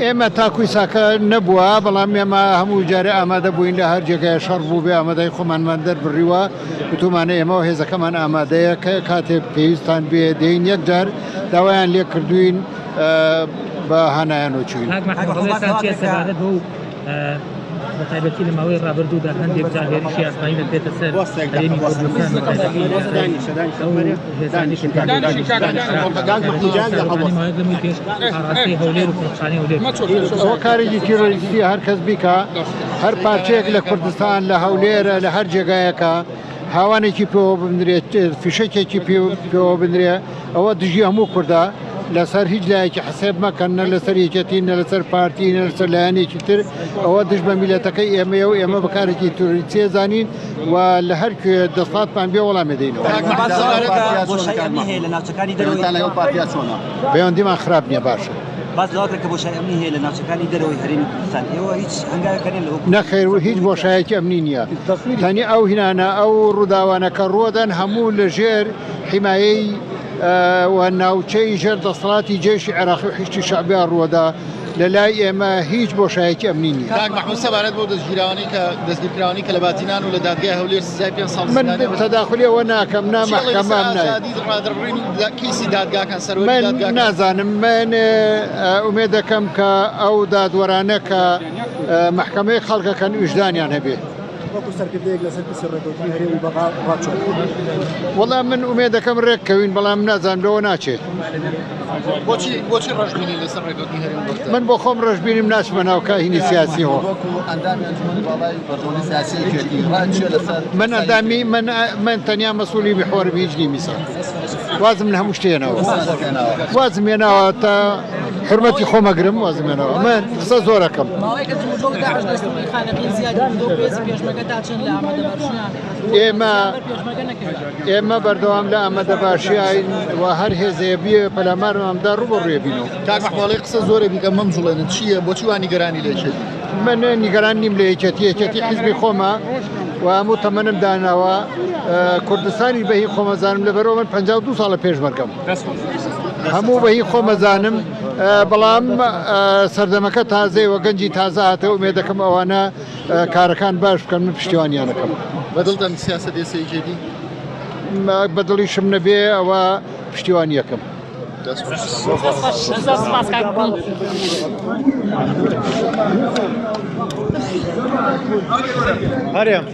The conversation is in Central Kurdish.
ئێمە تاکوی ساکە نەبووە بەڵام ئێمە هەموو جارێ ئامادە بووین لە هەر جێگای شەڕ بوو بێ ئامادەی خۆمانمان دەربڕیوە وتومانە ئێمەوە هێزەکەمان ئامادەیە کە کاتێک پێویستان بێ دێین یەک جار داوایان لێ کردوین بە هەنایان وچوین. بەتایبەتی لە ماوەی ڕابردوودا هەندێک جار هێرشی ئاسمانی دەبێتە سەر هەرێمی کوردستان ئەوە کارێکی تیرۆریستی هەر کەس بیکە هەر پارچەیەک لە کوردستان لە هەولێرە لە هەر جێگایەکە هاوانێکی پێوە بنرێت فیشەکێکی پێوە بنرێ ئەوە دژی هەموو کووردا لەسەر هیچ لایەکی حسێب مەکەن نە لەسەر یەکەتی نە لەسەر پارتی نە لەسەر لایەنێکی تر ئەوە دژ بە میلەتەکەی ئێمەیە و ئێمە بەکارێکی توریستی زانین و لە هەر کوێ دەسڵاتمان بێ وەڵامێ دەینەوە. پەیوەندیمان خراپ نییە باشە. باز لەواکە کە بۆشای ئەمنی هەیە لە ناوچەکانی دەرەوەی هەرێمی کوردستان ئێوە هیچ هەنگاوێکەکەن لەوە نەخێر و هیچ بۆشایەکی ئەمنی نییە. تەنی ئەو هینانە ئەو ڕووداوانەکە ڕۆدەن هەموو لەژێر حیمایەی و ناوچەی ژێر دەسەڵاتی جێشی عێراقی و حیشتی شەعبیان ڕووەدا لە لای ئێمە هیچ بۆشایەکی ئەمنی نییە. کاک مەحموود سەبارەت بۆ دەستگیرکراوانی کە لە باتینان و لە دادگای هەولێر سزای 5 ساڵ من تەداخلی ئەوە ناکەم نامەحکەمام من نازانم من ئومێد دەکەم کە ئەو دادوەرانە کە محکەمەی خەڵکەکەن وجدانیان هەبێ. وەڵام من ئومێد دەکەم ڕێککەوین بەڵام نازانم لەوە ناچێت. بۆچی ڕەشبینی لەسەر ڕێککەوتنی هەرێمی من بۆ خۆم ڕەشبینیم ناچمە ناو کاهینی سیاسیەوە. من تەنیا مەسئولی محوەرم هیچ نیمیسە وازم لە هەموو شتێنەوە وازم هێناوە تا حرمەتی خۆمەگرم وازم هێناوە من قسە زۆرەکەم. ئێمە بەردەوام لە ئامادەباشیین و هەر هێزەیە بیە پەلامارمامدا ڕوو ڕێ بینەوە. کاک مەحموود قسە زۆرە بیکە مەمزوڵێنن چییە بۆچی وان نیگەرانی لێچێت؟ من نیگەران نیم لە یەکەتی حیزبی خۆمە و هەموو تەمەنم داناوە کوردستانی بەهی خۆمەزانم لەبەرەوە من 52 ساڵە پێشمەرگەم هەموو بەهی خۆمەزانم بەڵام سەردەمەکە تازەیەوە گەنجی تازە هاتە و ئومێد دەکەم ئەوانە کارەکان باش بکەن من پشتیوانیانەکەم. بەدڵتان سیاسەت ئێسەیەکێتی؟ بەدڵیشم نەبێ ئەوە پشتیوانیەکەم. هەرێم